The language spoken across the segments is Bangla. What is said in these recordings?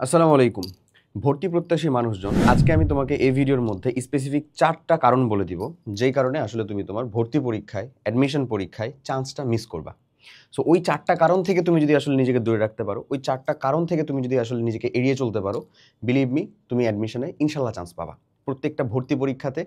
আসসালামু আলাইকুম। ভর্তি প্রত্যাশী মানুষজন, আজকে আমি তোমাকে এই ভিডিওর মধ্যে স্পেসিফিক ৪টা কারণ বলে দিব, যেই কারণে আসলে তুমি তোমার ভর্তি পরীক্ষায়, অ্যাডমিশন পরীক্ষায় চান্সটা মিস করবা। সো ওই ৪টা কারণ থেকে তুমি যদি আসলে নিজেকে দূরে রাখতে পারো, ওই ৪টা কারণ থেকে তুমি যদি আসলে নিজেকে এড়িয়ে চলতে পারো, বিলিভ মি তুমি অ্যাডমিশনে ইনশাল্লাহ চান্স পাবা। প্রত্যেকটা ভর্তি পরীক্ষাতে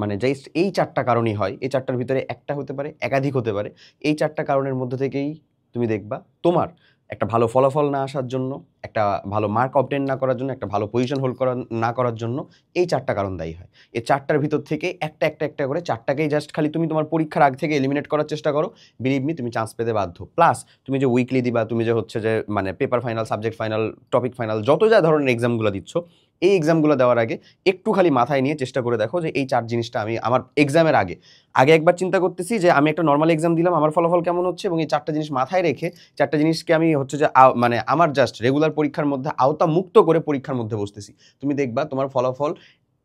মানে জাস্ট এই ৪টা কারণই হয়। এই ৪টার ভিতরে একটা হতে পারে, একাধিক হতে পারে। এই ৪টা কারণের মধ্যে থেকেই তুমি দেখবা তোমার একটা ভালো ফলাফল না আসার জন্য, একটা ভালো মার্ক অবটেন না করার জন্য, একটা ভালো পজিশন হোল্ড না করার জন্য এই ৪টা কারণ দায়ী হয়। এই ৪টার ভিতর থেকে একটা করে ৪টাকেই জাস্ট খালি তুমি তোমার পরীক্ষার আগ থেকে এলিমিনেট করার চেষ্টা করো। বিলিভ মি তুমি চান্স পেতে বাধ্য। প্লাস তুমি যে উইকলি দিবা, তুমি যে হচ্ছে যে মানে paper final, subject final, topic final, যত যা ধরনের এক্সামগুলো দিচ্ছ, এই এক্সামগুলো দেওয়ার আগে একটু খালি মাথায় নিয়ে চেষ্টা করে দেখো যে এই ৪ জিনিসটা আমি আমার এক্সামের আগে আগে একবার চিন্তা করতেছি যে আমি একটা নর্মাল এক্সাম দিলাম, আমার ফলাফল কেমন হচ্ছে, এবং এই ৪টা জিনিস মাথায় রেখে ৪টা জিনিসকে আমি হচ্ছে যে মানে আমার জাস্ট রেগুলার পরীক্ষার মধ্যে আওতা মুক্ত করে পরীক্ষার মধ্যে বসতেছি। তুমি দেখবা তোমার ফলাফল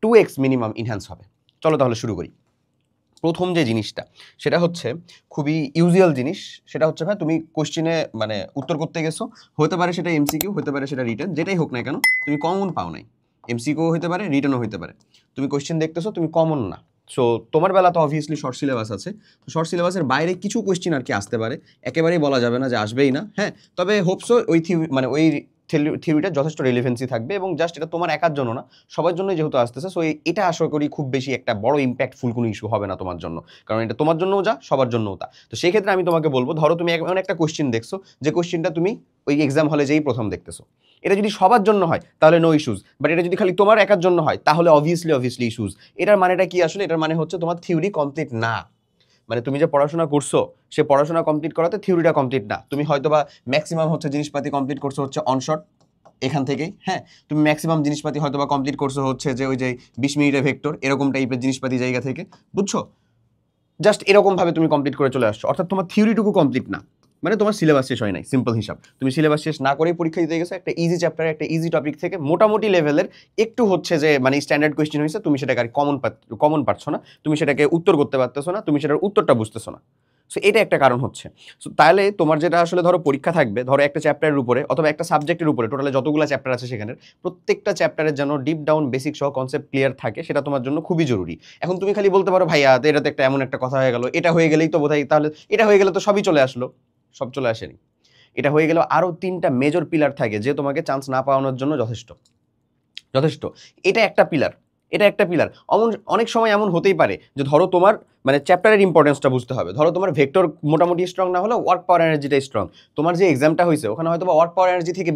2x মিনিমাম ইনহ্যান্স হবে। চলো তাহলে শুরু করি। প্রথম যে জিনিসটা সেটা হচ্ছে খুবই ইউজুয়াল জিনিস, সেটা হচ্ছে ভাই তুমি কোশ্চেনে মানে উত্তর করতে গেছো, হতে পারে সেটা এমসিকিউ, হতে পারে সেটা রিটেন, যেটাই হোক না কেন তুমি কমন পাও নাই। এমসিকিউ হতে পারে, রিটেনও হতে পারে। তুমি কোশ্চেন দেখতেছো, তুমি কমন না। সো তোমার বেলা তো অবভিয়াসলি শর্ট সিলেবাস আছে। শর্ট সিলেবাসের বাইরে কিছু কোশ্চেন আর কি আসতে পারে, একেবারেই বলা যাবে না যে আসবেই না। হ্যাঁ, তবে হোপসো ওই মানে ওই থিওরিটা যথেষ্ট রিলেভেন্সি থাকবে, এবং জাস্ট এটা তোমার একার জন্য না, সবার জন্যই যেহেতু আসতেছে। সো এটা আশা করি খুব বেশি একটা বড় ইম্প্যাক্টফুল কোনো ইস্যু হবে না তোমার জন্য, কারণ এটা তোমার জন্যও যা, সবার জন্যও তা। তো সেই ক্ষেত্রে আমি তোমাকে বলবো, ধরো তুমি এমন একটা কোশ্চেন দেখছো যে কোশ্চেনটা তুমি ওই এক্সাম হলে যেই প্রথম দেখতেছো, এটা যদি সবার জন্য হয় তাহলে নো ইস্যুজ, বাট এটা যদি খালি তোমার একার জন্য হয় তাহলে অবভিয়াসলি ইস্যুজ। এটার মানেটা কি আসলে? এটার মানে হচ্ছে তোমার থিওরি কমপ্লিট না। মানে তুমি যে পড়াশোনা করছো, সে পড়াশোনা কমপ্লিট করাতে থিওরিটা কমপ্লিট না। তুমি হয়তোবা ম্যাক্সিমাম হচ্ছে জিনিসপাতি কমপ্লিট করছো হচ্ছে অনশট এখান থেকেই। হ্যাঁ, তুমি ম্যাক্সিমাম জিনিসপাতি হয়তোবা কমপ্লিট করছো হচ্ছে যে ওই যে 20 মিনিটের ভেক্টর, এরকম টাইপের জিনিসপাতি জায়গা থেকে, বুঝছো? জাস্ট এরকম ভাবে তুমি কমপ্লিট করে চলে আসছো, অর্থাৎ তোমার থিওরিটুকু কমপ্লিট না। মানে তোমার সিলেবাস শেষ হয় নাই, সিম্পল হিসাব। তুমি সিলেবাস শেষ না করেই পরীক্ষা দিতে গেছো একটা ইজি চ্যাপ্টারে, একটা ইজি টপিক থেকে মোটামুটি লেভেলের একটু হচ্ছে যে মানে স্ট্যান্ডার্ড কোয়েশ্চেন হয়েছে, তুমি সেটাকে আর কমন পাচ্ছ না, তুমি সেটাকে উত্তর করতে পারতেছো না, তুমি সেটার উত্তরটা বুঝতেছো না। সো এটা একটা কারণ হচ্ছে। সো তাহলে তোমার যেটা আসলে ধরো পরীক্ষা থাকবে, ধরো একটা চ্যাপ্টারের উপরে অথবা একটা সাবজেক্টের উপরে, টোটালে যতগুলো চ্যাপ্টার আছে সেখানে প্রত্যেকটা চ্যাপ্টারের যেন ডিপ ডাউন বেসিক সহ কনসেপ্ট ক্লিয়ার থাকে, সেটা তোমার জন্য খুবই জরুরি। এখন তুমি খালি বলতে পারো ভাইয়া এটা তো একটা এমন একটা কথা হয়ে গেল, এটা হয়ে গেলেই তো বোধহয়, তাহলে এটা হয়ে গেলে তো সবই চলে আসলো। সব চলে আসেনি। এটা হয়ে গেলেও আরও 3টা মেজর পিলার থাকে যে তোমাকে চান্স না পাওয়ানোর জন্য যথেষ্ট। যথেষ্ট। এটা একটা পিলার। এটা একটা পিলার। অনেক সময় এমন হতেই পারে যে ধরো তোমার মানে চ্যাপ্টারের ইম্পর্টেন্সটা বুঝতে হবে। ধরো তোমার ভেক্টর মোটামুটি স্ট্রং না হলেও ওয়ার্ক পাওয়ার এনার্জিটাই স্ট্রং। তোমার যে এক্সামটা হয়েছে ওখানে হয়তো ওয়ার্ক পাওয়ার এনার্জি থেকে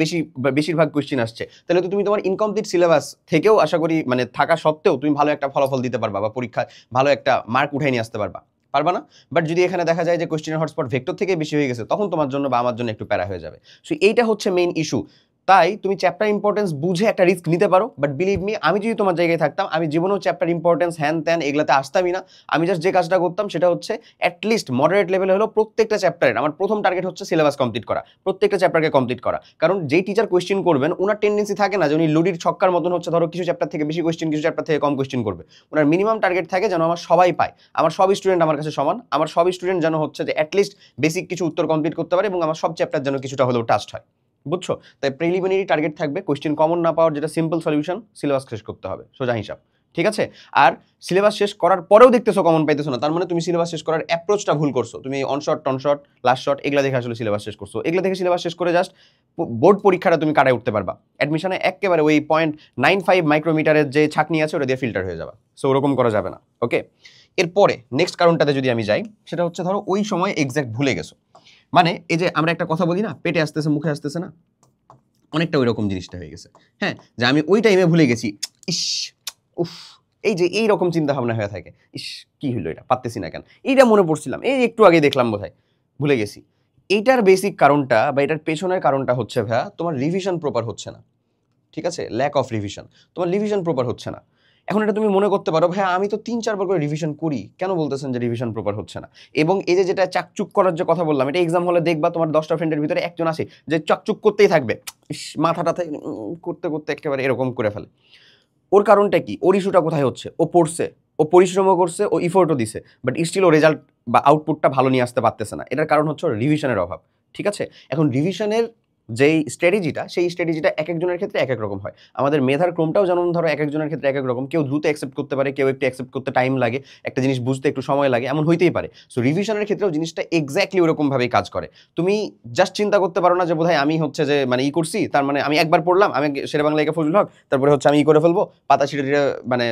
বেশিরভাগ কোয়েশ্চেন আসছে, তাহলে তো তুমি তোমার ইনকমপ্লিট সিলেবাস থেকেও আশা করি মানে থাকা সত্ত্বেও তুমি ভালো একটা ফলাফল দিতে পারবা, বা পরীক্ষায় ভালো একটা মার্ক উঠাই নিয়ে আসতে পারবা। পারবা না? বাট যদি এখানে দেখা যায় যে কোয়েশ্চেনের হটস্পট ভেক্টর থেকে বেশি হয়ে গেছে, তখন তোমার জন্য বা আমার জন্য একটু প্যারা হয়ে যাবে। সো এইটা হচ্ছে মেইন ইস্যু। তাই তুমি চ্যাপ্টার ইম্পর্টেন্স বুঝে একটা রিস্ক নিতে পারো, বাট বিলিভ মি আমি যদি তোমার জায়গায় থাকতাম, আমি জীবনেও চ্যাপ্টার ইম্পর্টেন্স হ্যান ত্যান এগুলাতে আসতামই না। আমি জাস্ট যে কাজটা করতাম সেটা হচ্ছে অ্যাটলিস্ট মডারেট লেভেলে হলো প্রত্যেকটা চ্যাপ্টারের আমার প্রথম টার্গেট হচ্ছে সিলেবাস কমপ্লিট করা, প্রত্যেকটা চ্যাপ্টারকে কমপ্লিট করা। কারণ যেই টিচার কোয়েশ্চেন করবেন ওনার টেন্ডেন্সি থাকে না যে উনি লুডির ছক্কার মতন হচ্ছে ধরো কিছু চ্যাপ্টার থেকে বেশি কোয়েশ্চেন, কিছু চ্যাপ্টার থেকে কম কোয়েশ্চেন করবে। ওনার মিনিমাম টার্গেট থাকে যেন আমার সবাই পায়, আমার সব স্টুডেন্ট আমার কাছে সমান, আমার সব স্টুডেন্ট যেন হচ্ছে যে অ্যাটলিস্ট বেসিক কিছু উত্তর কমপ্লিট করতে পারে, এবং আমার সব চ্যাপ্টার যেন কিছুটা হলেও টাস্ট হয়। বুঝছো? তাই প্রিলিমিনারি টার্গেট থাকবে কোয়েশ্চেন কমন না পাওয়ার, যেটা সিম্পল সলিউশন, সিলেবাস শেষ করতে হবে, সোজা হিসাব। ঠিক আছে? আর সিলেবাস শেষ করার পরেও দেখতেছো কমন পাইতেছো না, তার মানে তুমি সিলেবাস শেষ করার অ্যাপ্রোচটা ভুল করছো। তুমি অনশট টনশট লাস্ট শট এগুলা দেখে আসলে সিলেবাস শেষ করছো। এগুলা দেখে সিলেবাস শেষ করে জাস্ট বোর্ড পরীক্ষাটা তুমি কাটায় উঠতে পারবা, অ্যাডমিশনে একেবারে ওই 0.95 মাইক্রোমিটারের যে ছাঁকনি আছে ওটা দিয়ে ফিল্টার হয়ে যাবে। সো ওরকম করা যাবে না। ওকে, এরপরে নেক্সট কারণটাতে যদি আমি যাই, সেটা হচ্ছে ধরো ওই সময় এক্স্যাক্ট ভুলে গেছো। মানে এই যে আমরা একটা কথা বলি না, পেটে আসতেছে মুখে আসতেছে না, অনেকটা ওই রকম জিনিসটা হয়ে গেছে। হ্যাঁ, যে আমি ওই টাইমে ভুলে গেছি, ইস, উফ, এই যে এই রকম চিন্তা ভাবনা হয়ে থাকে, ইস কি হলো, এটা পারতেছি না কেন, এইটা মনে পড়ছিলাম, এই একটু আগে দেখলাম বোধহয়, ভুলে গেছি। এইটার বেসিক কারণটা বা এটার পেছনের কারণটা হচ্ছে ভাইয়া তোমার রিভিশন প্রপার হচ্ছে না। ঠিক আছে? ল্যাক অফ রিভিশন, তোমার রিভিশন প্রপার হচ্ছে না। এখন এটা তুমি মনে করতে পারো ভাই আমি তো 3-4 বার করে রিভিশন করি, কেন বলতেছেন যে রিভিশন প্রপার হচ্ছে না? এবং এই যে যেটা চাকচুক করার যে কথা বললাম, এটা এক্সাম হলে দেখবা তোমার 10টা ফ্রেন্ডের ভিতরে একজন আসে যে চাকচুক করতেই থাকবে, ইস মাথাটা করতে করতে একেবারে এরকম করে ফেলে। ওর কারণটা কি? ওর ইস্যুটা কোথায় হচ্ছে? ও পড়ছে, ও পরিশ্রমও করছে, ও ইফোর্টও দিছে, বাট স্টিল ও রেজাল্ট বা আউটপুটটা ভালো নিয়ে আসতে পারতেছে না। এটার কারণ হচ্ছে রিভিশনের অভাব। ঠিক আছে? এখন রিভিশনের যেই স্ট্র্যাটেজিটা সেই স্ট্র্যাটেজিটা এক একজনের ক্ষেত্রে এক এক রকম হয়। আমাদের মেধার ক্রমটাও যেমন ধরো এক একজনের ক্ষেত্রে এক এক রকম। কেউ দ্রুত অ্যাকসেপ্ট করতে পারে, কেউ একটু অ্যাকসেপ্ট করতে টাইম লাগে, একটা জিনিস বুঝতে একটু সময় লাগে, এমন হইতেই পারে। সো রিভিশনের ক্ষেত্রেও জিনিসটা এক্স্যাক্টলি ওরকমভাবেই কাজ করে। তুমি জাস্ট চিন্তা করতে পারো না যে বোধহয় আমি হচ্ছে যে মানে করছি, তার মানে আমি একবার পড়লাম, আমি শেরে বাংলা একে ফজলুল হক, তারপরে হচ্ছে আমি করে ফেলবো, পাতা ছিঁড়ে ছিঁড়ে মানে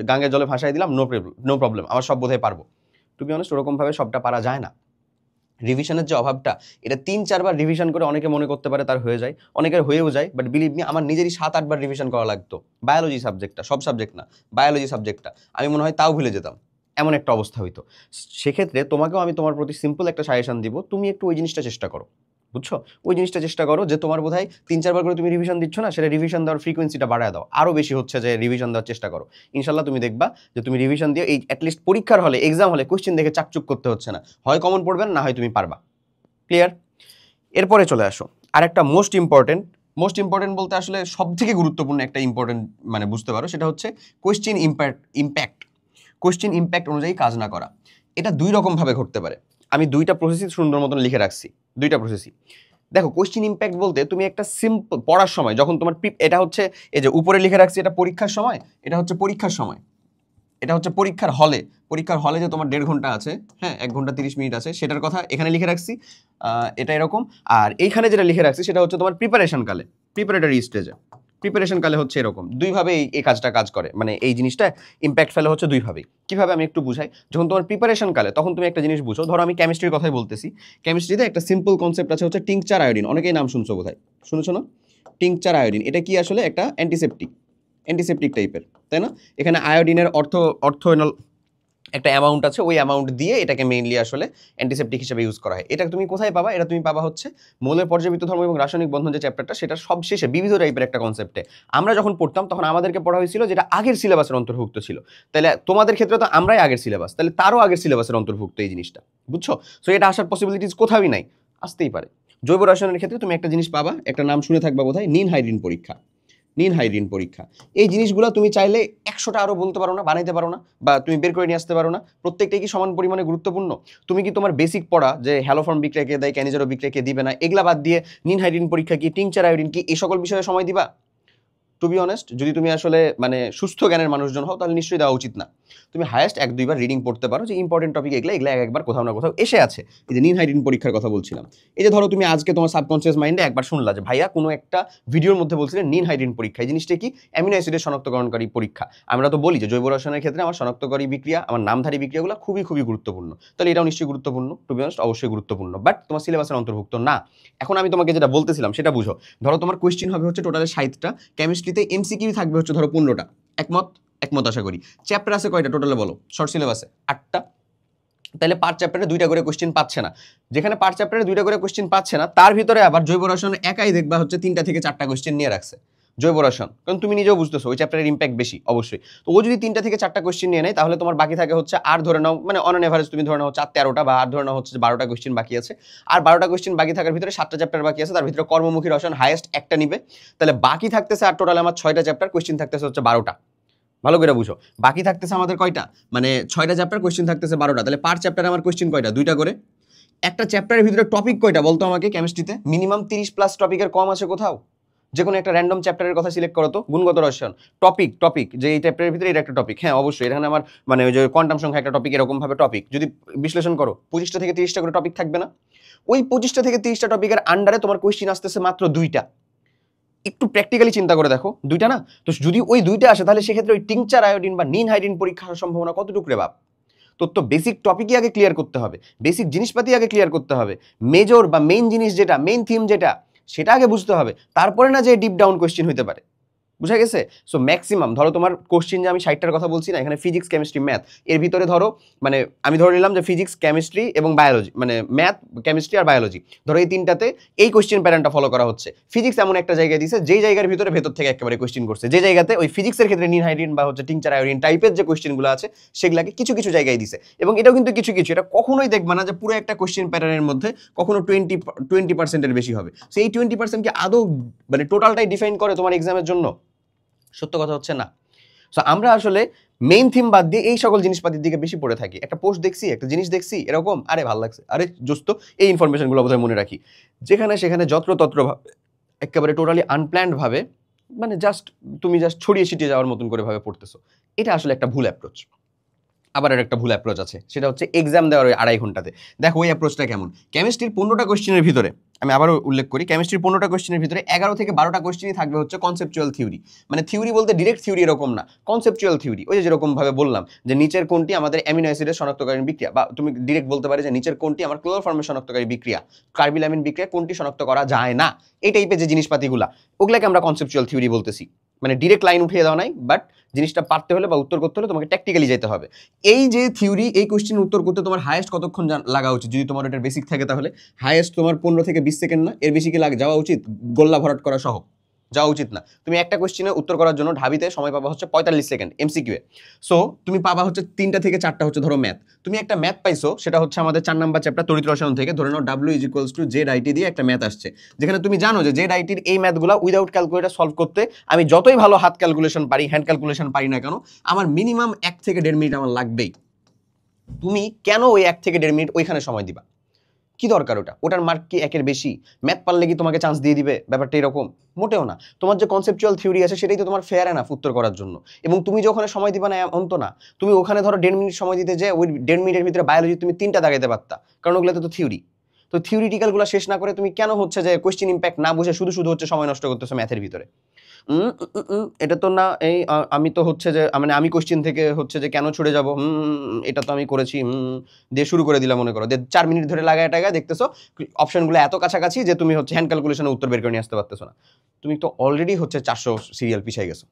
গাঙ্গের জলে ভাসাই দিলাম, নো প্রবলেম, আমার সব বোধহয় পারবো। টু বি অনেস্ট ওরকমভাবে সবটা পারা যায় না। রিভিশনের যে অভাবটা, এটা 3-4 বার রিভিশন করে অনেকে মনে করতে পারে তার হয়ে যায়, অনেকের হয়েও যায়, বাট বিলিভ মি আমার নিজেরই 7-8 বার রিভিশন করা লাগতো বায়োলজি সাবজেক্টটা, সব সাবজেক্ট না, বায়োলজি সাবজেক্টটা আমি মনে হয় তাও ভুলে যেতাম, এমন একটা অবস্থা হইতো। সেক্ষেত্রে তোমাকেও আমি তোমার প্রতি সিম্পল একটা সাজেশন দিব, তুমি একটু ওই জিনিসটা চেষ্টা করো, বুঝছো? ওই জিনিসটা চেষ্টা করো যে তোমার বোধহয় 3-4 বার করে তুমি রিভিশন দিচ্ছ না, সেটা রিভিশন দেওয়ার ফ্রিকোয়েন্সিটা বাড়ায় দাও, আরও বেশি হচ্ছে যে রিভিশন দেওয়ার চেষ্টা করো। ইনশাল্লাহ তুমি দেখবা যে তুমি রিভিশন দিয়ে এই অ্যাটলিস্ট পরীক্ষার হলে, এক্সাম হলে কোশ্চেন দেখে চাকচুক করতে হচ্ছে না, হয় কমন পড়বে না, হয় তুমি পারবা। ক্লিয়ার? এরপরে চলে আসো আর একটা মোস্ট ইম্পর্টেন্ট বলতে আসলে সব থেকে গুরুত্বপূর্ণ একটা ইম্পর্টেন্ট মানে বুঝতে পারো, সেটা হচ্ছে কোয়েশ্চেন ইম্প্যাক্ট অনুযায়ী কাজ না করা। এটা 2 রকমভাবে ঘটতে পারে। আমি 2টা প্রসেসই সুন্দর মতন লিখে রাখছি, 2টা প্রসেসই। দেখো, কোয়েশ্চেন ইম্প্যাক্ট বলতে তুমি একটা সিম্পল পড়ার সময় যখন তোমার এটা হচ্ছে এই যে উপরে লিখে রাখছি, এটা পরীক্ষার সময়, এটা হচ্ছে পরীক্ষার সময়, এটা হচ্ছে পরীক্ষার হলে যে তোমার 1.5 ঘন্টা আছে, হ্যাঁ 1 ঘন্টা 30 মিনিট আছে, সেটার কথা এখানে লিখে রাখছি, এটা এরকম। আর এইখানে যেটা লিখে রাখছি সেটা হচ্ছে তোমার প্রিপারেটরি স্টেজে, প্রিপারেশন কালে হচ্ছে এরকম। 2 ভাবে এই কাজটা কাজ করে, মানে এই জিনিসটা ইম্প্যাক্ট ফেলে হচ্ছে 2 ভাবেই। কিভাবে আমি একটু বুঝাই। যখন তোমার প্রিপারেশন কালে, তখন তুমি একটা জিনিস বুঝো, ধরো আমি কেমিস্ট্রির কথাই বলতেছি, কেমিস্ট্রিতে একটা সিম্পল কনসেপ্ট আছে হচ্ছে টিংচার আয়োডিন, অনেকেই নাম শুনছো বোধহয়, শুনেছো না? টিংচার আয়োডিন, এটা কি আসলে একটা অ্যান্টিসেপটিক টাইপের, তাই না? এখানে আয়োডিনের অর্থ একটা অ্যামাউন্ট আছে, ওই অ্যামাউন্ট দিয়ে এটাকে মেইনলি আসলে অ্যান্টিসেপটিক হিসেবে ইউজ করা হয়। এটা তুমি কোথায় পাবা? এটা তুমি পাবা হচ্ছে মৌলের পর্যাবৃত্ত ধর্ম এবং রাসায়নিক বন্ধন যে চ্যাপ্টারটা, সেটা সব শেষে বিবিধ টাইপের একটা কনসেপ্টে আমরা যখন পড়তাম তখন আমাদেরকে পড়া হয়েছিল যেটা আগের সিলেবাসের অন্তর্ভুক্ত ছিল। তাহলে তোমাদের ক্ষেত্রে তো আমরাই আগের সিলেবাস, তাহলে তারও আগের সিলেবাসের অন্তর্ভুক্ত এই জিনিসটা, বুঝছো? সো এটা আসার পসিবিলিটিস কোথাওই নাই, আসতেই পারে। জৈব রসায়নের ক্ষেত্রে তুমি একটা জিনিস পাবা, একটা নাম শুনে থাকবা বোধহয়, নিন হাইড্রিন পরীক্ষা। এই জিনিসগুলো তুমি চাইলে 100টা আরও বলতে পারো না, বানাইতে পারো না, বা তুমি বের করে নিয়ে আসতে পারো না। প্রত্যেকটাই কি সমান পরিমাণে গুরুত্বপূর্ণ? তুমি কি তোমার বেসিক পড়া যে হ্যালোফর্ম বিক্রিয়াকে দেয়, ক্যানিজারো বিক্রিয়াকে দিবে না, এগুলা বাদ দিয়ে নিন হাইড্রিন পরীক্ষা কি, টিংচার আয়োডিন কি, এই সকল বিষয়ে সময় দিবা? টু বি অনেস্ট, যদি তুমি আসলে মানে সুস্থ জ্ঞানের মানুষজন হও তাহলে নিশ্চয়ই দেওয়া উচিত না। তুমি হায়েস্ট 1-2 বার রিডিং পড়তে পারো যে ইম্পর্টেন্ট টপিক এগুলো একবার কোথাও না কোথাও এসে আছে। এই যে নিন হাইড্রিন পরীক্ষার কথা বলছিলাম, এই যে ধরো তুমি আজকে তোমার সাবকনসিয়াস মাইন্ডে একবার শুনলা যে ভাইয়া কোনো একটা ভিডিওর মধ্যে বলছিলেন নিন হাইড্রিন পরীক্ষা, এই জিনিসটা কি? অ্যামিনো অ্যাসিডের শনাক্তকরণকারী পরীক্ষা। আমরা তো বলি যে জৈব রসায়নের ক্ষেত্রে আমার শনাক্তকারী বিক্রিয়া, আমার নামধারী বিক্রিয়াগুলো খুবই গুরুত্বপূর্ণ, তাহলে এটাও নিশ্চয়ই গুরুত্বপূর্ণ। টু বি অনেস্ট অবশ্যই গুরুত্বপূর্ণ, বাট তোমার সিলেবাসের অন্তর্ভুক্ত না। এখন আমি তোমাকে যেটা বলতেছিলাম সেটা বুঝো। ধরো তোমার কোয়েশ্চেন হবে হচ্ছে টোটালে 60টা, কেমিস্ট্রিতে এমসিকিউ থাকবে হচ্ছে ধরো 15টা। একমত আশা করি। চ্যাপ্টার আছে কয়টা টোটালে বলো? শর্ট সিলেবাসে 8টা। তাহলে পার চ্যাপ্টারে 2টা করে কোয়েশ্চেন পাচ্ছে না। যেখানে পার চ্যাপ্টারে 2টা করে কোয়েশ্চেন পাচ্ছে না, তার ভিতরে আবার জৈব রসায়ন একাই দেখবা হচ্ছে 3টা থেকে 4টা কোয়েশ্চেন নিয়ে রাখছে জৈব রসায়ন, কারণ তুমি নিজেও বুঝতেছো ওই চ্যাপ্টারের ইম্প্যাক্ট বেশি অবশ্যই। তো ও যদি 3টা থেকে 4টা কোয়েশ্চেন নিয়ে নেয়, তাহলে তোমার বাকি থাকে হচ্ছে আর ধরে নাও মানে অন এভারেজ তুমি ধরে নাও 4-13টা, বা আর ধরে নাও হচ্ছে 12টা কোয়েশ্চেন বাকি আছে। আর 12টা কোয়েশ্চেন বাকি থাকার ভিতরে 7টা চ্যাপ্টার বাকি আছে, তার ভিতরে কর্মমুখী রসায়ন হাইয়েস্ট একটা নিবে। তাহলে বাকি থাকতেছে আর টোটাল আমার 6টা চ্যাপ্টার, কোয়েশ্চেন থাকতেছে হচ্ছে 12টা। ভালো করে বুঝো, বাকি থাকতেছে আমাদের কয়টা, মানে 6টা চ্যাপ্টার, কোয়েশ্চেন থাকতেছে 12টা। তাহলে পার চ্যাপ্টারে আমার কোয়েশ্চেন কয়টা? 2টা করে। একটা চ্যাপ্টারের ভিতরে টপিক কয়টা বলতো আমাকে? কেমিস্ট্রিতে মিনিমাম 30+ টপিকের কম আছে কোথাও? যে কোনো একটা র্যান্ডম চ্যাপ্টারের কথা সিলেক্ট করো তো, গুণগত রসায়ন, টপিক যে এই চ্যাপ্টারের ভিতরে এটা একটা টপিক, হ্যাঁ অবশ্যই এখানে আমার মানে ওই যে কোয়ান্টাম সংখ্যা একটা টপিক, এরকম ভাবে টপিক যদি বিশ্লেষণ করো 25টা থেকে 30টা করে টপিক থাকবে না? ওই 25টা থেকে 30টা টপিকের আন্ডারে তোমার কোয়েশ্চেন আসতেছে মাত্র 2টা। একটু প্র্যাকটিক্যালি চিন্তা করে দেখো, 2টা না? তো যদি ওই 2টা আসে, তাহলে সেক্ষেত্রে ওই টিংচার আয়োডিন বা নিন হাইড্রিন পরীক্ষার সম্ভাবনা কতটুকু রে বাপ? তোর তো বেসিক টপিকই আগে ক্লিয়ার করতে হবে, বেসিক জিনিসপাতি আগে ক্লিয়ার করতে হবে, মেজর বা মেইন জিনিস যেটা, মেইন থিম যেটা, সেটা আগে বুঝতে হবে, তারপরে না যে ডিপ ডাউন কোয়েশ্চেন হইতে পারে। বুঝা গেছে? সো ম্যাক্সিমাম ধরো তোমার কোশ্চেন যে আমি 60টার কথা বলছি না, এখানে ফিজিক্স, কেমিস্ট্রি, ম্যাথ, এর ভিতরে ধরো মানে আমি ধরে নিলাম যে ফিজিক্স, কেমিস্ট্রি এবং বায়োলজি, মানে ম্যাথ, কেমিস্ট্রি আর বায়োলজি, ধরো এই 3টাতে এই কোশ্চেন প্যাটার্নটা ফলো করা হচ্ছে। ফিজিক্স এমন একটা জায়গায় দিছে যেই জায়গার ভিতরে ভেতর থেকে একেবারে কোশ্চেন করছে, যে জায়গাতে ওই ফিজিক্সের ক্ষেত্রে নিন হাইড্রিন বা হচ্ছে টিংচার আয়োডিন টাইপের যে কোশ্চেনগুলো আছে সেগুলাকে কিছু কিছু জায়গায় দিছে। এবং এটাও কিন্তু কিছু কিছু, এটা কখনোই দেখবা না যে পুরো একটা কোশ্চেন প্যাটার্নের মধ্যে কখনো 20% এর বেশি হবে। সেই 20% কি আদৌ মানে টোটালটাই ডিফাইন করে তোমার এক্সামের জন্য? সত্য কথা হচ্ছে না। সো আমরা আসলে মেইন থিম বাদ দিয়ে এই সকল জিনিসপাতির দিকে বেশি পড়ে থাকি। একটা পোস্ট দেখছি, একটা জিনিস দেখছি, এরকম আরে ভালো লাগছে, আরে দোস্ত এই ইনফরমেশনগুলো বোধহয় মনে রাখি, যেখানে সেখানে যত্রতত্র একেবারে টোটালি আনপ্ল্যান্ড ভাবে মানে তুমি জাস্ট ছড়িয়ে ছিটিয়ে যাওয়ার মতন করে ভাবে পড়তেছো, এটা আসলে একটা ভুল অ্যাপ্রোচ। আবার আর একটা ভুল অ্যাপ্রোচ আছে, সেটা হচ্ছে এক্সাম দেওয়ার ওই 2.5 ঘন্টাতে। দেখো ওই অ্যাপ্রোচটা কেমন। কেমিস্ট্রির 15টা কোয়েশ্চেনের ভিতরে, আমি আবারও উল্লেখ করি, কেমিস্ট্রির 15টা কোয়েশ্চেনের ভিতরে 11 থেকে 12টা কোয়েশ্চেনই থাকবে হচ্ছে কনসেপচুয়াল থিওরি। মানে থিওরি বলতে ডিরেক্ট থিওরি এরকম না, কনসেপচুয়াল থিওরি। ওই যে যেরকম ভাবে বললাম যে নিচের কোনটি আমাদের অ্যামিনো অ্যাসিডের শনাক্তকারী বিক্রিয়া, বা তুমি ডিরেক্ট বলতে পারো যে নিচের কোনটি আমার ক্লোরোফর্মের শনাক্তকারী বিক্রিয়া, কার্বিলামিন বিক্রিয়া কোনটি শনাক্ত করা যায় না, এই টাইপের যে জিনিসপাতিগুলা, ওগুলাকে আমরা কনসেপচুয়াল থিওরি বলতেছি। মানে ডিরেক্ট লাইন উঠিয়ে দেওয়া নাই, বাট জিনিসটা পারতে হলে বা উত্তর করতে হলে তোমাকে ট্যাকটিক্যালি যেতে হবে। এই যে থিওরি, এই কোশ্চেনের উত্তর করতে তোমার হাইয়েস্ট কতক্ষণ লাগা উচিত? যদি তোমার এটার বেসিক থাকে তাহলে হাইয়েস্ট তোমার 15 থেকে 20 সেকেন্ড না, এর বেশি কি যাওয়া উচিত? গোল্লা ভরাট করা সহ যাওয়া উচিত না। তুমি একটা কোশ্চেনের উত্তর করার জন্য ঢাবিতে সময় পাবা হচ্ছে 45 সেকেন্ড এমসিকিউ এ। সো তুমি পাবা হচ্ছে 3টা থেকে 4টা হচ্ছে ধরো ম্যাথ। তুমি একটা ম্যাথ পাইছো, সেটা হচ্ছে আমাদের 4 নাম্বার চ্যাপ্টার তড়িৎ রসায়ন থেকে, ধরে নাও W = ZIT দিয়ে একটা ম্যাথ আসছে, যেখানে তুমি জানো যে ZIT এর এই ম্যাথগুলো উইদাউট ক্যালকুলেটর সলভ করতে আমি যতই ভালো হাত ক্যালকুলেশন পারি, হ্যান্ড ক্যালকুলেশন পারি না কেন, আমার মিনিমাম 1 থেকে 1.5 মিনিট আমার লাগবেই। তুমি কেন ওই 1 থেকে 1.5 মিনিট ওইখানে সময় দিবা? কি দরকার? ওটার মার্ক কি 1-এর বেশি? ম্যাথ পারলে কি তোমাকে চান্স দিয়ে দিবে? ব্যাপারটা এরকম মোটেও না। তোমার যে কনসেপচুয়াল থিওরি আছে সেটাই তো তোমার ফেয়ার এনাফ উত্তর করার জন্য। এবং তুমি যে ওখানে সময় দিবা না এমন তো না। তুমি ওখানে ধরো 1.5 মিনিট সময় দিতে যে ওই 1.5 মিনিটের ভিতরে বায়োলজি তুমি 3টা দাগাইতে পারতা, কারণ ওগুলোতে তো থিওরি। তো থিওরিটিক্যালগুলো শেষ না করে তুমি কেন হচ্ছে যে কোয়েশ্চেন ইম্প্যাক্ট না বুঝে শুধু শুধু হচ্ছে সময় নষ্ট করতেছো ম্যাথের ভিতরে? এটা তো না, এই আমি তো হচ্ছে যে মানে আমি কোশ্চেন থেকে হচ্ছে যে কেন ছুড়ে যাব, এটা তো আমি করেছি, দিয়ে শুরু করে দিলাম মনে করো, 4 মিনিট ধরে লাগায় টাগায় দেখতেছো অপশনগুলো এত কাছাকাছি যে তুমি হচ্ছে হ্যান্ড ক্যালকুলেশনের উত্তর বের করে নিয়ে আসতে পারতেছো না। তুমি তো অলরেডি হচ্ছে 400 সিরিয়াল পিছিয়ে গেছো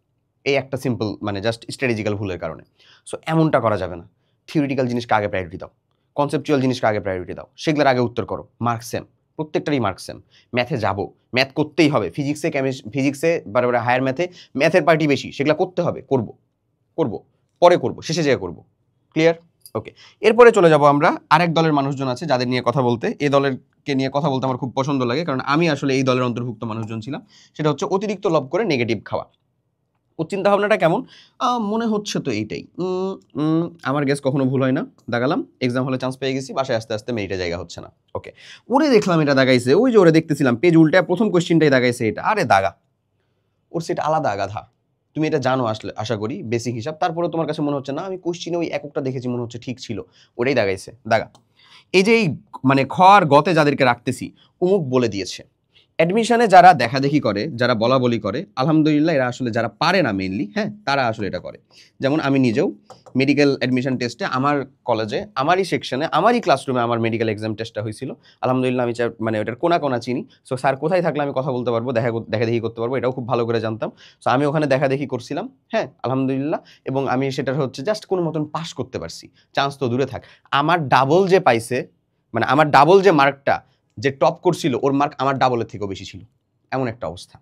এই একটা সিম্পল মানে জাস্ট স্ট্র্যাটেজিক্যাল ভুলের কারণে। সো এমনটা করা যাবে না। থিওরিটিক্যাল জিনিসকে আগে প্রায়োরিটি দাও, কনসেপচুয়াল জিনিসকে আগে প্রায়োরিটি দাও, সেগুলোর আগে উত্তর করো। মার্ক সেম, প্রত্যেকটারই মার্ক সেম। ম্যাথে যাবো, ম্যাথ করতেই হবে, ফিজিক্সে বারবার হায়ার ম্যাথের পার্টি বেশি, সেগুলো করতে হবে, করব পরে করব, শেষে যেয়ে করব। ক্লিয়ার? ওকে, এরপরে চলে যাব আমরা আরেক দলের মানুষজন আছে যাদের নিয়ে কথা বলতে। এই দলেরকে নিয়ে কথা বলতে আমার খুব পছন্দ লাগে, কারণ আমি আসলে এই দলের অন্তর্ভুক্ত মানুষজন ছিলাম। সেটা হচ্ছে অতিরিক্ত লোভ করে নেগেটিভ খাওয়া। ওর চিন্তা ভাবনাটা কেমন? মনে হচ্ছে তো এইটাই, আমার গেস কখনো ভুল হয় না। দাগালাম, এক্সাম হলে চান্স পেয়ে গেছি, বাসায় আস্তে আস্তে মেরিটে জায়গা হচ্ছে না। ওকে, ওরে দেখলাম এটা দাগাইছে, ওই যে ওরে দেখতেছিলাম পেজ উল্টায় প্রথম কোশ্চেনটাই দাগাইছে এটা, আরে দাগা, ওর সেটা আলাদা গাধা। তুমি এটা জানো আসলে, আশা করি বেসিক হিসাব, তারপরে তোমার কাছে মনে হচ্ছে না আমি কোশ্চিনে ওই এককটা দেখেছি মনে হচ্ছে ঠিক ছিল, ওটাই দাগাইছে, দাগা। এই যে এই মানে খ আর গতে যাদেরকে রাখতেছি, অমুক বলে দিয়েছে। অ্যাডমিশনে যারা দেখাদেখি করে, যারা বলা বলি করে, আলহামদুলিল্লাহ এরা আসলে যারা পারে না মেইনলি, হ্যাঁ তারা আসলে এটা করে। যেমন আমি নিজেও মেডিকেল অ্যাডমিশন টেস্টে আমার কলেজে আমারই সেকশনে আমারই ক্লাসরুমে আমার মেডিকেল এক্সাম টেস্টটা হয়েছিল। আলহামদুলিল্লাহ আমি মানে ওটার কোনা কোনা চিনি। সো স্যার কোথায় থাকলে আমি কথা বলতে পারবো, দেখাদেখি করতে পারবো, এটাও খুব ভালো করে জানতাম। সো আমি ওখানে দেখাদেখি করছিলাম, হ্যাঁ আলহামদুলিল্লাহ। এবং আমি সেটার হচ্ছে জাস্ট কোনো মতন পাস করতে পারছি, চান্স তো দূরে থাক। আমার ডাবল যে পাইছে, মানে আমার ডাবল যে মার্কটা যে টপ করছিল, ওর মার্ক আমার ডাবলের থেকেও বেশি ছিল, এমন একটা অবস্থা।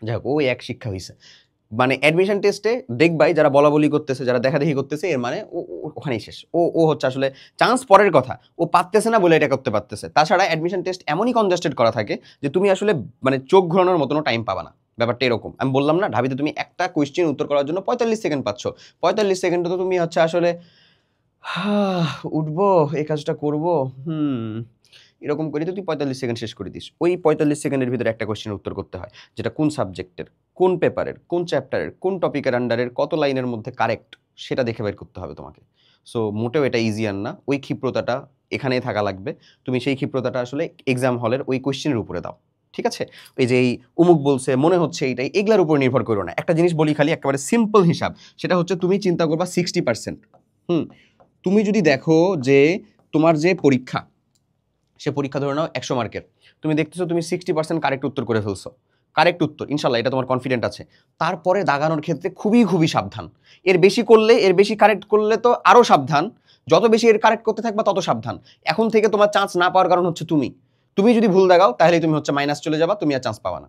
যাই হোক, ওই এক শিক্ষা হয়েছে। মানে অ্যাডমিশন টেস্টে দেখবাই যারা বলা বলি করতেছে, যারা দেখাদেখি করতেছে, এর মানে ওখানেই শেষ। ও হচ্ছে আসলে চান্স পরের কথা, ও পারতেছে না বলে এটা করতে পারতেছে। তাছাড়া অ্যাডমিশন টেস্ট এমনই কনজাস্টেড করা থাকে যে তুমি আসলে মানে চোখ ঘোরানোর মতনও টাইম পাবা না। ব্যাপারটা এরকম। আমি বললাম না, ঢাবিতে তুমি একটা কোয়েশ্চেন উত্তর করার জন্য 45 সেকেন্ড পাচ্ছ। 45 সেকেন্ডে তো তুমি হচ্ছে আসলে উঠবো, এই কাজটা করবো, এরকম করে তো তুই 45 সেকেন্ড শেষ করে দিস। ওই 45 সেকেন্ডের ভিতরে একটা কোয়েশ্চেনের উত্তর করতে হয়, যেটা কোন সাবজেক্টের, কোন পেপারের, কোন চ্যাপ্টারের, কোন টপিকের আন্ডারের কত লাইনের মধ্যে কারেক্ট, সেটা দেখে বের করতে হবে তোমাকে। সো মোটেও এটা ইজিয়ার না। ওই ক্ষিপ্রতাটা এখানেই থাকা লাগবে। তুমি সেই ক্ষিপ্রতাটা আসলে এক্সাম হলের ওই কোয়েশ্চেনের উপরে দাও, ঠিক আছে? এই যে এই অমুক বলছে মনে হচ্ছে এইটাই, এগুলার উপর নির্ভর করো না। একটা জিনিস বলি খালি, একেবারে সিম্পল হিসাব, সেটা হচ্ছে তুমি চিন্তা করবা 60%। তুমি যদি দেখো যে তোমার যে পরীক্ষা, সে পরীক্ষা ধরে নাও 100 মার্কের, তুমি দেখতেছো তুমি 60% কারেক্ট উত্তর করে ফেলছো, কারেক্ট উত্তর ইনশাল্লাহ, এটা তোমার কনফিডেন্ট আছে। তারপরে দাগানোর ক্ষেত্রে খুবই খুবই সাবধান। এর বেশি করলে, এর বেশি কারেক্ট করলে তো আরও সাবধান, যত বেশি এর কারেক্ট করতে থাকবা তত সাবধান। এখন থেকে তোমার চান্স না পাওয়ার কারণ হচ্ছে তুমি যদি ভুল দাগাও তাহলে তুমি হচ্ছে মাইনাস চলে যাবা, তুমি আর চান্স পাবা না।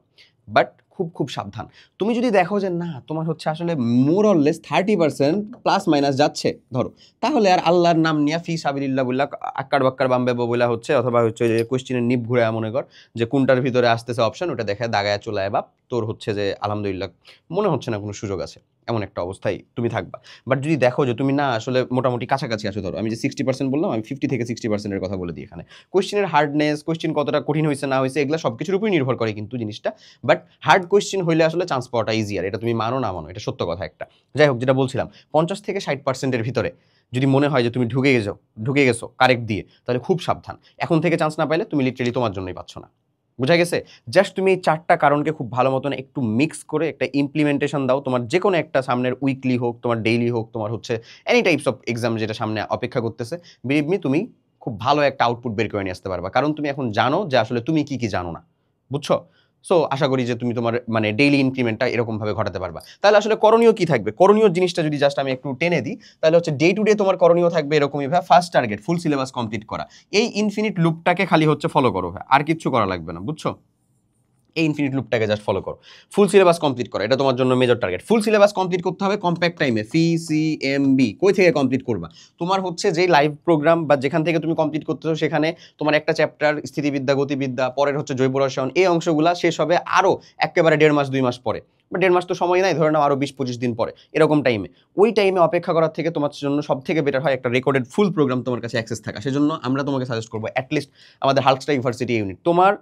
বাট খুব খুব সাবধান। তুমি যদি দেখো যে না তোমার হচ্ছে আসলে more or less 30% plus minus যাচ্ছে ধরো, তাহলে আর আল্লাহর নাম নিয়ে ফি সাবিলিল্লাহ বললা আক্কার বাক্কার বাম্বে বলা হচ্ছে, অথবা হচ্ছে যে কোয়েশ্চেনের নিপ ঘুরে মনে কর যে কোনটার ভিতরে আসতেছে অপশন, ওটা দেখে দাগায় চলে বাপ তোর হচ্ছে যে আলহামদুলিল্লাহ মনে হচ্ছে না কোনো সুযোগ আছে, এমন একটা অবস্থায় তুমি থাকবা। বাট যদি দেখো যে তুমি না আসলে মোটামুটি কাছাকাছি আছো, ধরো আমি যে 60% বললাম, আমি 50 থেকে 60% কথা বলে দিই এখানে। কোয়েশ্চেনের হার্ডনেস, কোয়েশ্চেন কতটা কঠিন হয়েছে না হয়েছে, এগুলো সব কিছুর উপরই নির্ভর করে কিন্তু জিনিসটা। বাট হার্ড কোয়েশ্চেন হইলে আসলে চান্স পাওয়াটা ইজিয়ার, এটা তুমি মানো না মানো, এটা সত্য কথা একটা। যাই হোক, যেটা বলছিলাম 50 থেকে 60%-এর ভিতরে যদি মনে হয় যে তুমি ঢুকে গেছো কারেক্ট দিয়ে, তাহলে খুব সাবধান। এখন থেকে চান্স না পাইলে তুমি লিটারেলি তোমার জন্যই পাচ্ছ না। বুঝা গেছে? জাস্ট তুমি এই 4টা কারণকে খুব ভালো মতন একটু মিক্স করে একটা ইমপ্লিমেন্টেশন দাও। তোমার যেকোনো একটা সামনের উইকলি হোক, তোমার ডেইলি হোক, তোমার হচ্ছে এনি টাইপস অফ এক্সাম যেটা সামনে অপেক্ষা করতেছে, বিলিভ মি তুমি খুব ভালো একটা আউটপুট বের করে নিয়ে আসতে পারবা। কারণ তুমি এখন জানো যে আসলে তুমি কি জানো না। বুঝছো? সো আশা করি যে তুমি তোমার মানে ডেইলি ইনক্রিমেন্টটা এরকমভাবে ঘটাতে পারবা। তাহলে আসলে করণীয় কি থাকবে? করণীয় জিনিসটা যদি জাস্ট আমি একটু টেনে দিই, তাহলে হচ্ছে ডে টু ডে তোমার করণীয় থাকবে এরকমই ভাই, first target full syllabus complete করা। এই ইনফিনিট লুপটাকে খালি হচ্ছে ফলো করো ভাই, আর কিচ্ছু করা লাগবে না। বুঝছো? এই ইনফিনিট লুপটাকে জাস্ট ফলো করো। ফুল সিলেবাস কমপ্লিট করো, এটা তোমার জন্য major target. Full syllabus complete করতে হবে কম্প্যাক্ট টাইমে। FCMB কই থেকে কমপ্লিট করবা? তোমার হচ্ছে যে লাইভ প্রোগ্রাম বা যেখান থেকে তুমি কমপ্লিট করতেছো, সেখানে তোমার একটা চ্যাপ্টার স্থিতিবিদ্যা, গতিবিদ্যা, পরের হচ্ছে জৈব রসায়ন, এই অংশগুলা শেষ হবে আরও একেবারে 1.5 মাস 2 মাস পরে, বা 1.5 মাস তো সময় নাই, ধরে নাও আরও 20-25 দিন পরে, এরকম টাইমে। ওই টাইমে অপেক্ষা করার থেকে তোমার জন্য সব থেকে বেটার হয় একটা রেকর্ডেড ফুল প্রোগ্রাম তোমার কাছে অ্যাক্সেস থাকা। সেজন্য আমরা তোমাকে সাজেস্ট করবো অ্যাটলিস্ট আমাদের হাল্কস্টার ইউনিভার্সিটি ইউনিট, তোমার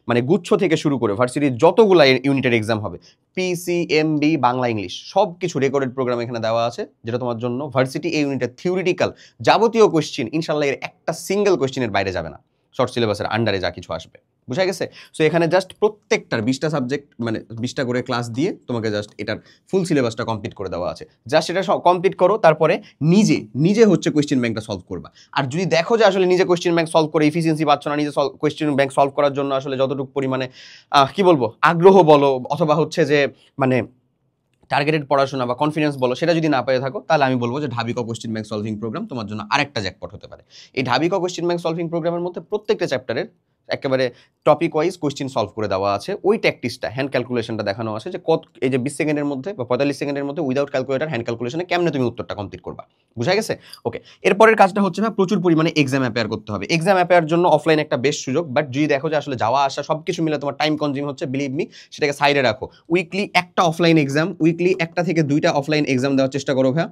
মানে গুচ্ছ থেকে শুরু করে ভার্সিটির যতগুলা ইউনিটের এক্সাম হবে, PCMB বাংলা ইংলিশ সব কিছু রেকর্ডেড প্রোগ্রাম এখানে দেওয়া আছে, যেটা তোমার জন্য ভার্সিটি এই ইউনিটের থিওরিটিক্যাল যাবতীয় কোয়েশ্চেন ইনশাল্লাহ এর একটা সিঙ্গেল কোয়েশ্চেনের বাইরে যাবে না, শর্ট সিলেবাসের আন্ডারে যা কিছু আসবে। বুঝা গেছে? সো এখানে জাস্ট প্রত্যেকটার 20টা সাবজেক্ট মানে 20টা করে ক্লাস দিয়ে তোমাকে জাস্ট এটার ফুল সিলেবাসটা কমপ্লিট করে দেওয়া আছে। জাস্ট এটা কমপ্লিট করো, তারপরে নিজে হচ্ছে কোয়েশ্চেন ব্যাংকটা সলভ করবা। আর যদি দেখো যে আসলে নিজে কোয়েশ্চেন ব্যাংক সলভ করে এফিসিয়েন্সি পাচ্ছ না, নিজে কোয়েশ্চেন ব্যাংক সলভ করার জন্য আসলে যতটুকু পরিমাণে কি বলবো আগ্রহ বলো, অথবা হচ্ছে যে মানে টার্গেটেড পড়াশোনা বা কনফিডেন্স বলো, সেটা যদি না পেয়ে থাকো, তাহলে আমি বলবো যে ঢাবিকা কোয়েশ্চেন ব্যাংক সলভিং প্রোগ্রাম তোমার জন্য আরেকটা জ্যাকপট হতে পারে। এই ঢাবিকা কোয়েশ্চেন ব্যাংক সলভিং প্রোগ্রামের মধ্যে প্রত্যেকটা চ্যাপ্টারের একেবারে টপিক ওয়াইজ কোয়েশ্চেন সলভ করে দেওয়া আছে। ওই ট্যাকটিক্সটা হ্যান্ড ক্যালকুলেশনটা দেখানো আছে যে এই যে 20 সেকেন্ডের মধ্যে বা 45 সেকেন্ডের মধ্যে উইদাউট ক্যালকুলেটর হ্যান্ড ক্যালকুলেশনে কেমনে তুমি উত্তরটা কমপ্লিট করবা। বুঝা গেছে? ওকে, এরপরের কাজটা হচ্ছে না প্রচুর পরিমাণে এক্সাম অ্যাপেয়ার করতে হবে। এক্সাম অ্যাপেয়ার জন্য অফলাইন একটা বেস্ট সুযোগ, বাট যদি দেখো যে আসলে যাওয়া আসা সব কিছু মিলে তোমার টাইম কনজিউম হচ্ছে, বিলিভ মি সেটাকে সাইডে রাখো। উইকলি একটা অফলাইন এক্সাম, উইকলি 1টা থেকে 2টা অফলাইন এক্সাম দেওয়ার চেষ্টা করো ভাইয়া।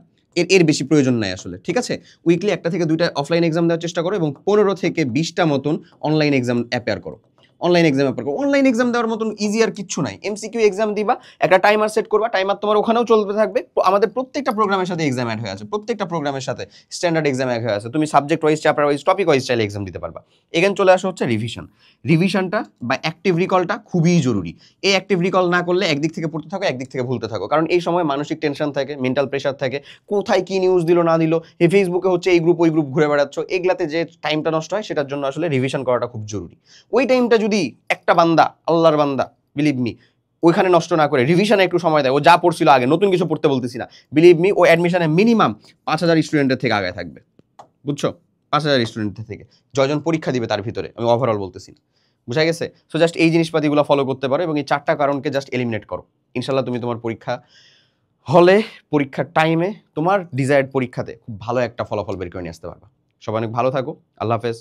এর বেশি প্রয়োজন নাই আসলে, ঠিক আছে? উইকলি 1টা থেকে 2টা অফলাইন এক্সাম দেওয়ার চেষ্টা করো এবং 15 থেকে 20টা মতন অনলাইন এক্সাম অ্যাপেয়ার করো। অনলাইন এক্সাম দেওয়ার মতন ইজি আর কিচ্ছু নাই। MCQ এক্সাম দিবা, একটা টাইমার সেট করবা, টাইমার তোমার ওখানেও চলতে থাকবে। আমাদের প্রত্যেকটা প্রোগ্রামের সাথে এক্সাম অ্যাড হয়ে আছে, প্রত্যেকটা প্রোগ্রামের সাথে স্ট্যান্ডার্ড এক্সাম অ্যাড হয়ে আছে। তুমি subject wise, chapter wise, topic wise চাইলে এক্সাম দিতে পারবা। এখানে চলে আসা হচ্ছে রিভিশনটা বা অ্যাক্টিভ রিকলটা খুবই জরুরি। এই অ্যাক্টিভ রিকল না করলে একদিক থেকে পড়তে থাকো, একদিক থেকে ভুলতে থাকো। কারণ এই সময় মানসিক টেনশন থাকে, মেন্টাল প্রেশার থাকে, কোথায় কি নিউজ দিল না দিল, এই ফেসবুকে হচ্ছে এই গ্রুপ ওই গ্রুপ ঘুরে বেড়াচ্ছ, এগুলাতে যে টাইমটা নষ্ট হয়, সেটার জন্য আসলে রিভিশন করাটা খুব জরুরি। ওই টাইমটা যদি একটা বান্দা, আল্লাহর বান্দা, বিলিভ মি, ওইখানে নষ্ট না করে রিভিশনে একটু সময় দেয়, ও যা পড়ছিল আগে, নতুন কিছু পড়তে বলতেছি না, বিলিভ মি ও অ্যাডমিশনে মিনিমাম 5000 স্টুডেন্টের থেকে আগে থাকবে। বুঝছো? 5000 স্টুডেন্টের থেকে জয়জন পরীক্ষা দিবে তার ভিতরে, আমি ওভারঅল বলতেছি না। বুঝা গেছে? সো জাস্ট এই জিনিসপাতিগুলো ফলো করতে পারো এবং এই 4টা কারণকে জাস্ট এলিমিনেট করো। ইনশাল্লাহ তুমি তোমার পরীক্ষা হলে, পরীক্ষার টাইমে, তোমার ডিজায়ার্ড পরীক্ষাতে খুব ভালো একটা ফলাফল বের করে নিয়ে আসতে পারবা। সবাই অনেক ভালো থাকো। আল্লাহ হাফেজ।